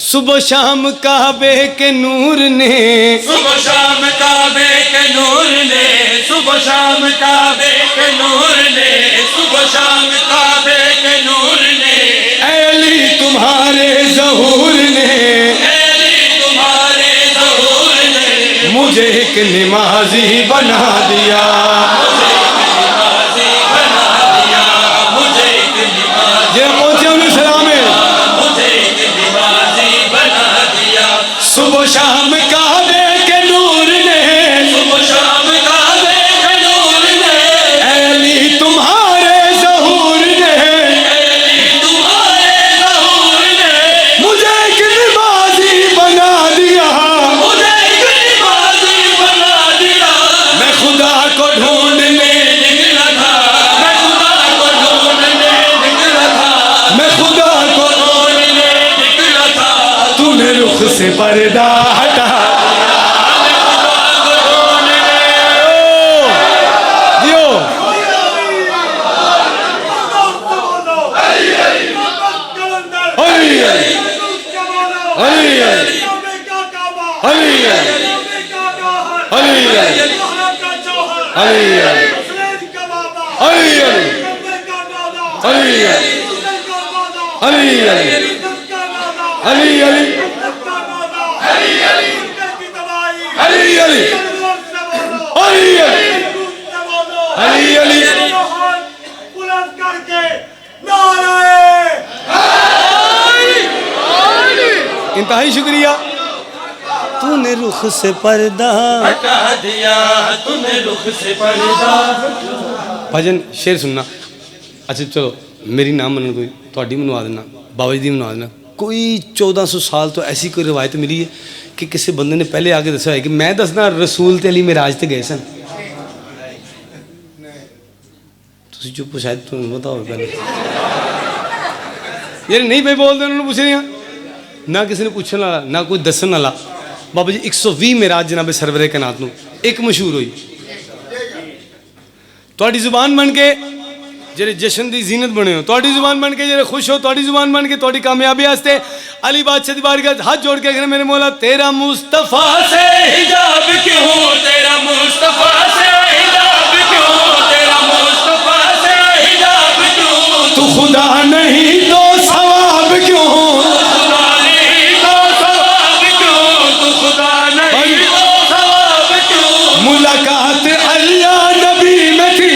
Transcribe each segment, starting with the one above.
सुबह शाम काबे के नूर ने, सुबह शाम काबे के नूर ने, सुबह शाम काबे के नूर ने, सुबह शाम काबे के नूर ने, अली तुम्हारे ज़हूर ने, अली तुम्हारे ज़हूर ने, मुझे एक नमाजी बना दिया, मुझे एक नमाज़ी बना दिया, मुझे एक नमाज़ी, ये पहुंचे उन्हें सलामे, मुझे एक नमाज़ी बना दिया। सुबह शाम काबे के नूर ने, सुबह शाम काबे के नूर ने, अली तुम्हारे ज़हूर ने, अली तुम्हारे ज़हूर ने, मुझे एक नमाजी बना दिया, मुझे एक नमाज़ी बना दिया। मैं खुदा को ढूंढने, निकला था, मैं खुदा को ढूंढने निकला था, मैं खुदा को, ढूंढने निकला था, तूने रुख से पर्दा हटा, मैं खुदा को ढूंढने, दियो अली अली अली अली अली इंतहाई शुक्रिया। तूने रुख से पर्दा हटा दिया, तूने रुख से पर्दा। भजन शेर सुनना। अच्छा चलो मेरी नाम मनन कोई थोड़ी मनवा देना, बाबा जी दी मनवा देना। कोई 1400 साल तो ऐसी कोई रिवायत मिली है कि किसी बंदे ने पहले आके दसा है कि मैं दसना रसूल ते अली मेराज ते गए सन। तुसी चुप शायद तुम्हें पता हो पहले यार नहीं भाई बोलते उन्होंने पूछ रही ना किसी ने पूछने वाला ना कोई दसन वाला। बाबा जी 120 मेराज जनाबे सरवरे कायनात नूं एक मशहूर हुई थोड़ी जुबान बन के जेरे जश्न दी जीनत बने हो, थोड़ी जुबान बन के जेरे खुश हो, थोड़ी जुबान बन के थोड़ी कामयाबी वास्ते अली बादशाह दी बारगाह हाथ जोड़ के मेरे मौला तेरा मुस्तफा से हिजाब क्यों, तेरा मुस्तफा से हिजाब क्यों, तेरा मुस्तफा से हिजाब क्यों, तू खुदा नहीं तो सवाब क्यों, खुदा नहीं तो सवाब क्यों, तू खुदा नहीं तो सवाब क्यों, मुलाकात अल्लाह नबी में थी,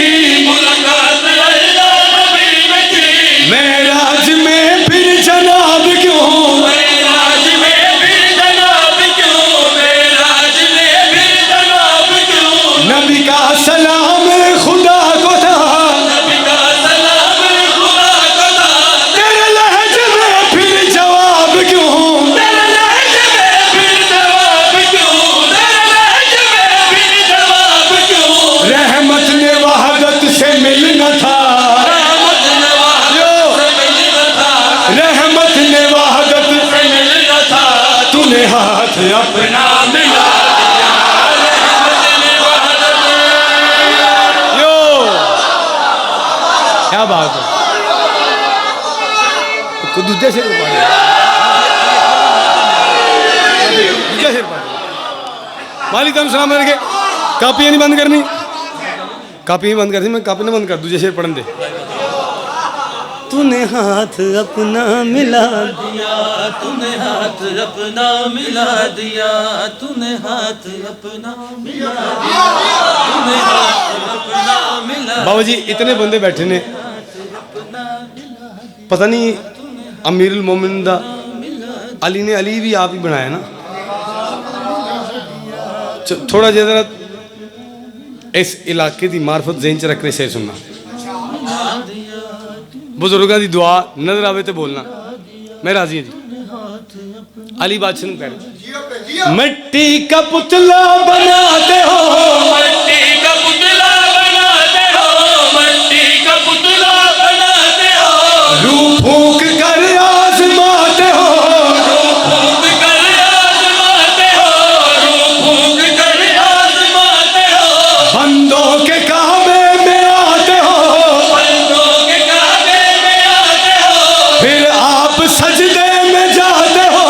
मुलाकात अल्लाह नबी में थी, मेराज में फिर जनाब क्यों, मेराज में फिर जनाब क्यों, मेराज में फिर जनाब क्यों, नबी का सलाम खुदा को था, नबी का सलाम खुदा को था, तेरे लहजे में फिर जवाब क्यों, तेरे लहजे में फिर जवाब क्यों, तेरे लहजे में फिर जवाब क्यों, रहमत ने वहादत से मिलना था, रहमत ने वहादत से मिलना था, रहमत ने वहादत से मिलना था, तूने हाथ अपना अपना मिला दिया, रहमत ने वहादत यो क्या बात है कुछ दूसरे शेर पा दूसरा शेर पा मालिक तुम सलाम करके कापी नहीं बंद करनी, कापी नहीं बंद करनी, मैं कापी नहीं बंद कर दूसरे शेर पढ़न दे। तूने हाथ अपना मिला दिया, तूने हाथ अपना मिला दिया, तूने हाथ अपना मिला दिया, तूने हाथ अपना मिला, बाबा जी इतने बंदे बैठे ने पता नहीं अमीरुल मोमिन दा अली ने अली भी आप ही बनाया ना। थोड़ा जरा इस इलाके की मार्फत ज़हन च रखने से सुनना, बुजुर्गों की दुआ नजर आवे तो बोलना। मैं राजी हूँ जी। अली बादशाह कह रहे मिट्टी का पुतला बनाते हो, मट्टी का पुतला बनाते हो, मट्टी का पुतला बनाते हो, रूह फूंक कर आजमाते हो, रूह फूंक कर आजमाते हो, रूह फूंक कर आजमाते हो, बंदों के काबे में आते हो, बंदों के काबे में आते हो, फिर आप सजदे में जाते हो,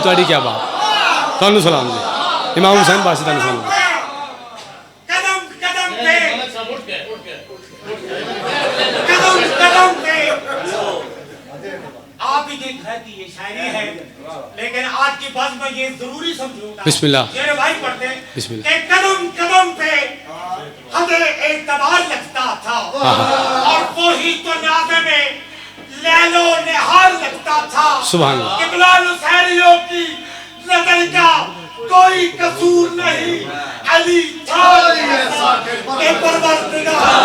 ਤੁਹਾਡੀ ਕੀ ਬਾਤ, ਤੁਹਾਨੂੰ ਸਲਾਮ ਜੀ। इमाम हुसैन बादशाह ਤੁਹਾਨੂੰ सलाम। कदम कदम पे कदम कदम पे आप ही देख रहे कि ये शायरी है, लेकिन आज की बात में ये जरूरी समझूंगा। बिस्मिल्लाह। मेरे भाई पढ़ते बिस्मिल्लाह। कि कदम कदम पे हमें एतबार लगता था, और वो ही तो नाज़े में लैलो निहार लगता था। सुभान अल्लाह। इकबाल हुसैनियों की नजर का कोई कसूर नहीं, अली था के परवरदिगार।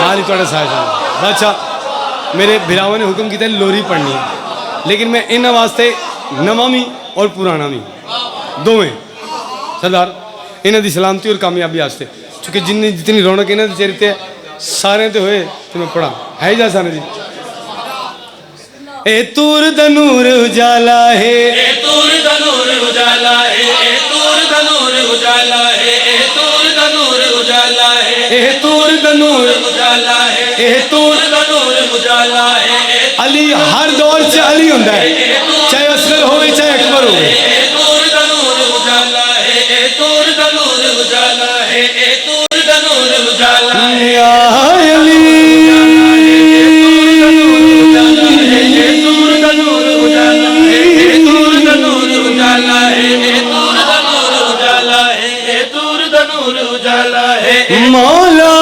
मालिक थोड़ा साथ बादशाह मेरे भिरावां ने हुक्म किया लोरी पढ़नी है, लेकिन मैं इन्हां वास्ते नवां भी और पुराना भी दोवें सरदार इन्हां दी सलामती और कामयाबी वास्ते, क्योंकि जितनी रौनक इन्हां दे चेहरे ते सारे ते होए तो मैं पढ़ा है जा सारे जी। ए तूर दा नूर उजाला है, ए तूर दा नूर उजाला है, ए तूर दा नूर उजाला है, ए तूर दा नूर उजाला है, ए तूर दा नूर उजाला है, ए तूर दा नूर उजाला है। अली हर दौर से अली होंदा है, चाहे असगर होवे चाहे अकबर होवे। ए तूर दा नूर उजाला है, ए तूर दा नूर उजाला है, ए तूर दा नूर उजाला है। या अली मौला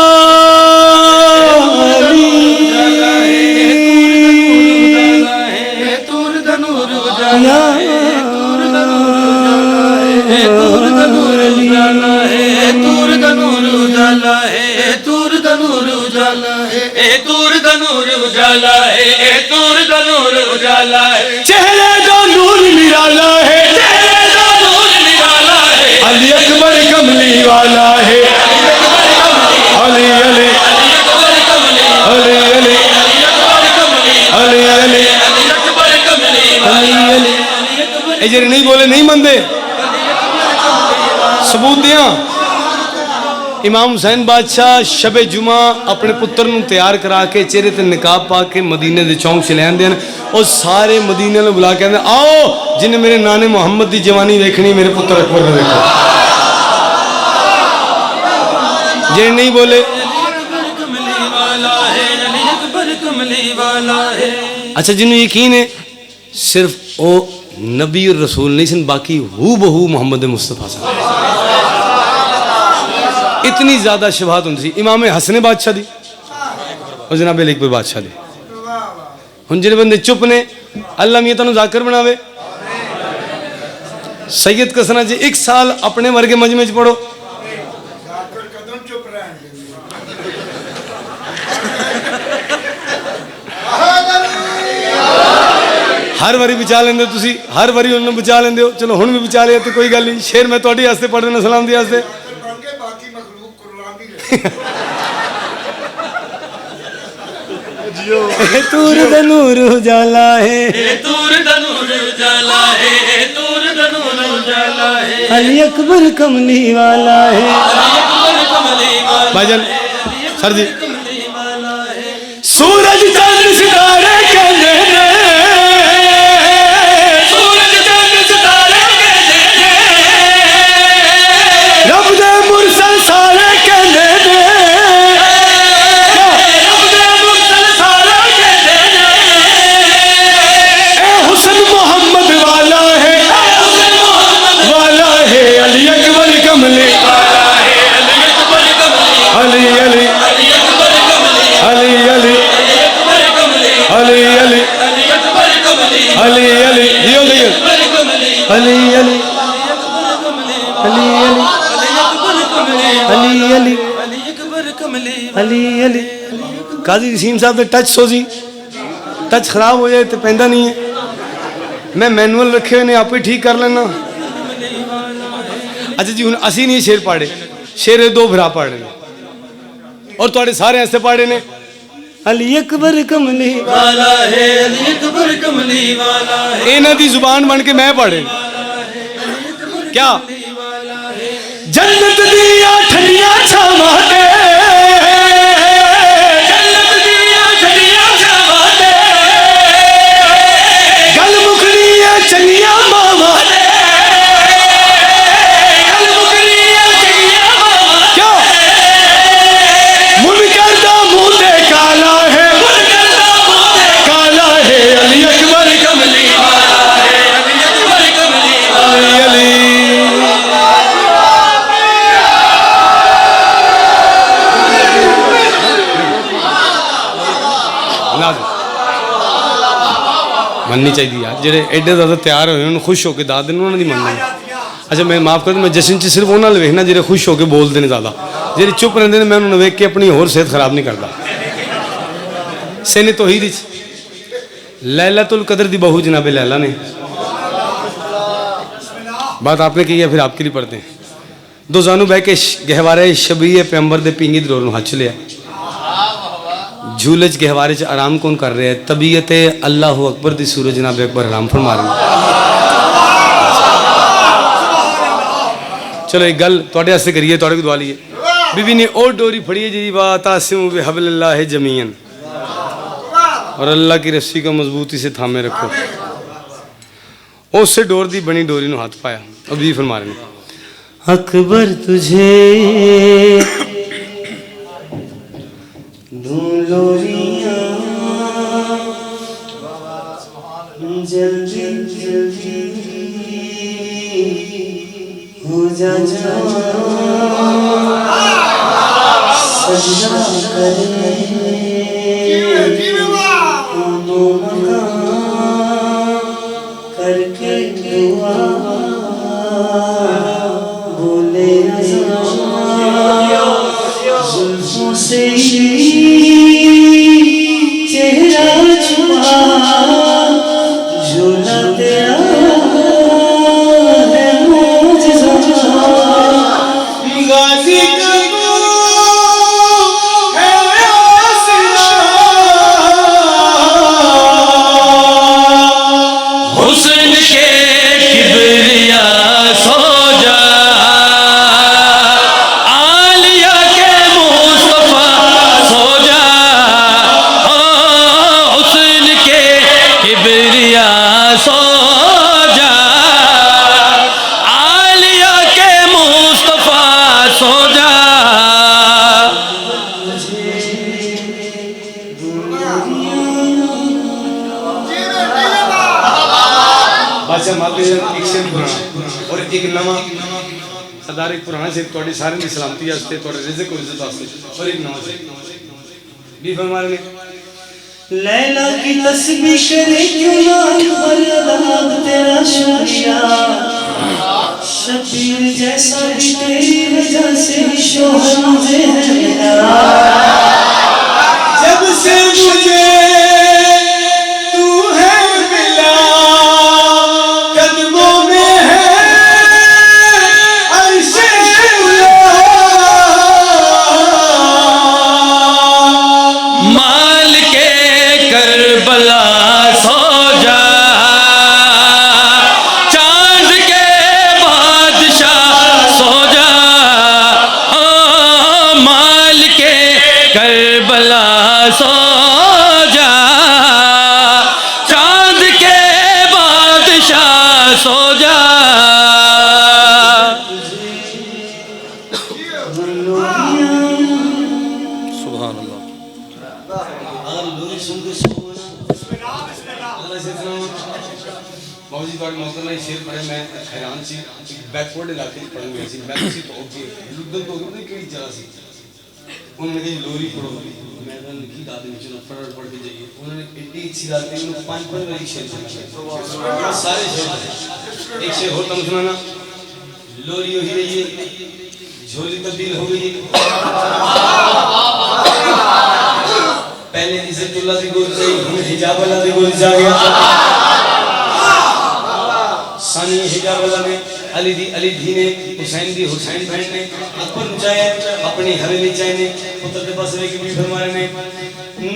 चेहरे का नूर निराला है, अली अकबर कमली वाला है। अली अली अली अली अली अली अली अली ये जेरे नहीं बोले नहीं मनते, सबूत दिया। इमाम हुसैन बादशाह शबे जुमा अपने पुत्र नूं तैयार करा के चेहरे ते निकाब पा के मदीने दे चौंक च ले आंदे हैं, और सारे मदीने नूं बुला के आंदे आओ जिन्हें मेरे नाने मुहम्मद दी जवानी देखनी मेरे पुत्र अकबर ने देखो। जे नहीं बोले अच्छा जिन्हों यकीन है सिर्फ वो नबी और रसूल नहीं सन, बाकी हू बहू मोहम्मद मुस्तफा सन। इतनी ज्यादा शबाहत होंदी सी इमाम हसन बादशाह दी और जनाब अकबर बादशाह दी। हुण जिहड़े बंदे चुप ने अल्लाह मियां तुहानूं जाकर बनावे। सैयद कसना जी एक साल अपने वर्गे मजमे च पढ़ो, हर बारी बचा लेंदे हो तुसी, हर बारी उन्होंने बचा लेंदे हो। चलो हुण भी बचा लिया तो कोई गल नहीं। शेर मैं तुहाडे वास्ते पढ़ देना सलाम दी वास्ते। तूर दा नूर उजाला है, तूर दा नूर उजाला है, तूर दा नूर उजाला है। अली अकबर कमली वाला है। भाईजान सर जी सूरज चंद सितारे कहने ने, सूरज चंद सितारे कहने ने, रब दे मुरसल सारे कहने ने, रब दे मुरसल सारे कहने ने। ए हुस्न मोहम्मद वाला है, वाला है अली अकबर कमली वाला है, अली अली अली अली अली अली अली अली दियो दियो अली अली अली अली अली अली अली काजी वसीम साहब ने टच सो जी टच खराब हो जाए तो पैंदा नहीं है। मैं मैनुअल रखे हुए ने आप ही ठीक कर लेना। अच्छा जी हुण असी नहीं शेर पाड़े, शेर दो भरा पाड़े ने और तुहाडे सारे ऐसे पाड़े ने। अली अकबर कमली वाला है, अली अकबर कमली वाला है। इन्हां दी जुबान बन के मैं पढ़े क्या जन्नत दिया ठंडिया छावां ते, ਮੰਨਣੀ ਚਾਹੀਦੀ ਆ। ਜਿਹੜੇ ਐਡੇ ਜ਼ਿਆਦਾ ਤਿਆਰ ਹੋਏ ਉਹਨਾਂ ਨੂੰ ਖੁਸ਼ ਹੋ ਕੇ ਦੱਸ ਦੇਣ, ਉਹਨਾਂ ਦੀ ਮੰਨਣੀ। ਅੱਛਾ ਮੈਂ ਮਾਫ ਕਰ, ਮੈਂ ਜਸ਼ਨ 'ਚ ਸਿਰਫ ਉਹਨਾਂ ਨੂੰ ਵੇਖਣਾ ਜਿਹੜੇ ਖੁਸ਼ ਹੋ ਕੇ ਬੋਲਦੇ ਨੇ ਜ਼ਿਆਦਾ, ਜਿਹੜੇ ਚੁੱਪ ਰਹਿੰਦੇ ਨੇ ਮੈਂ ਉਹਨਾਂ ਨੂੰ ਵੇਖ ਕੇ ਆਪਣੀ ਹੋਰ ਸਿਹਤ ਖਰਾਬ ਨਹੀਂ ਕਰਦਾ। सेने तौहीद लैलतुल कदर दी बहू जनाब लैला ने बात आपने की है, फिर आपके लिए पढ़ते हैं। दो जानू बह के गहवारे शबी पैम्बर दे पींगी दरोर हच लिया, झूले च गहवारे च आराम कौन कर रहे हैं, तबीयत अल्लाह अकबर दी सूरज जनाब अकबर आराम फरमा रहे। चलो एक गल तुहाडे वास्ते करिए, तुहाडे को दुआ लीए। बीबी ने और डोरी फड़ी है जी, वाह तासिम बिहबलिल्लाह जमीअन, और अल्लाह की रस्सी को मजबूती से थामे रखो। उससे डोर दी बनी डोरी नु हाथ पाया। अब भी फरमा रहे अकबर तुझे दूं लोरियां जल्दी जल्दी हो जा सजना करे करके दुआ बोले जुल्फों से चेहरा छुपा झूला तेरा है मुझसे गाजी और एक नवा सरदार एक पुराना शेर थोड़ी सारे की सलामती वास्ते थोड़े रिज़्क और इज्जत वास्ते और एक नवा शेर भी फरमा रहे लैला की तस्बीह करे क्यों ना अकबर अल्लाह तेरा शुक्रिया शबीर जैसा भी तेरी वजह से शोहर मुझे है मिला जब से मुझे शेर पढ़े मैं हैरान सी बैकवर्ड इलाके पढ़न गया सी मैं सी तो ओके लुद्धन तो उन्होंने केड़ी जगह सी उन्होंने कही लोरी पढ़ो मैं लिखी दाद में चलो फटाफट पढ़ के जाइए उन्होंने एडी अच्छी दाद में उन्होंने 5 वाली शेर सुनाया सारे शेर एक शेर और तुम सुनाना लोरी हो ही रही है झोली तब्दील हो गई है पहले इज्जतुल्लाह दी गोद से हिजाब वाला दी गोद जा गया सानी हिजाब वाला ने अली दी ने हुसैन दी हुसैन बहन ने अकबर चाहे अपनी हवेली चाहे ने पुत्र के पास लेके भी फरमा रहे ने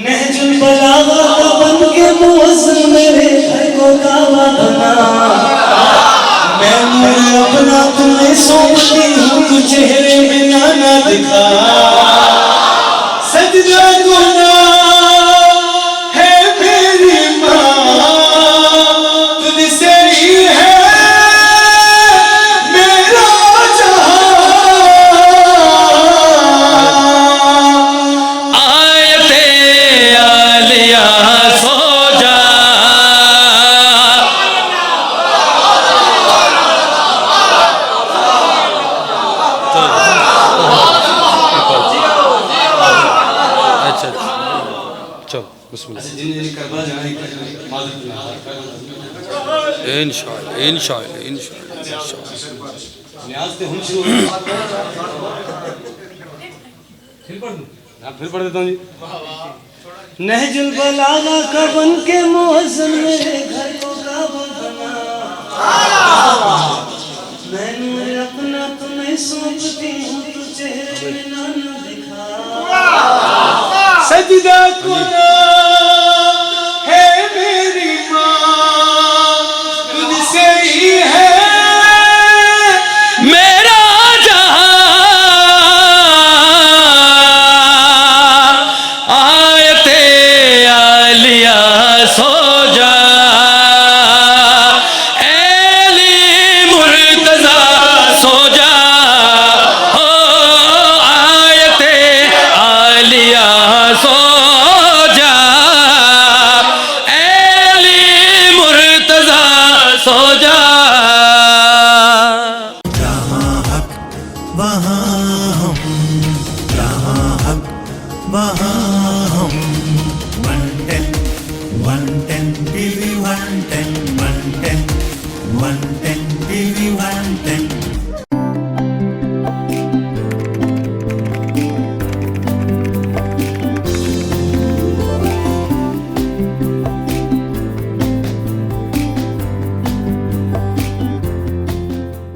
नहजुल बलागा का बन के मुअज्जम मेरे घर को काबा बना मैं अपना तुम्हें सौंपती हूँ तू चेहरे में ना दिखा सजदा गुना इंशाअल्लाह न्याज तो हम शुरू फिर पढ़ दूं फिर पढ़ देता हूँ जी नहजुल बलागा का बन के मौसम मेरे घर को काबा बना मैंने अपना तुम्हें सौंपती हूँ तू चेहरे में ना दिखा सजदा करो है मेरी माँ तुझसे ही है मेरा जहां आयते आलिया सो जा एली मुर्तजा सो जा हो आयते आलिया सो जा एली मुर्तजा सो जा वहाँ हम 110 TV 110 TV 110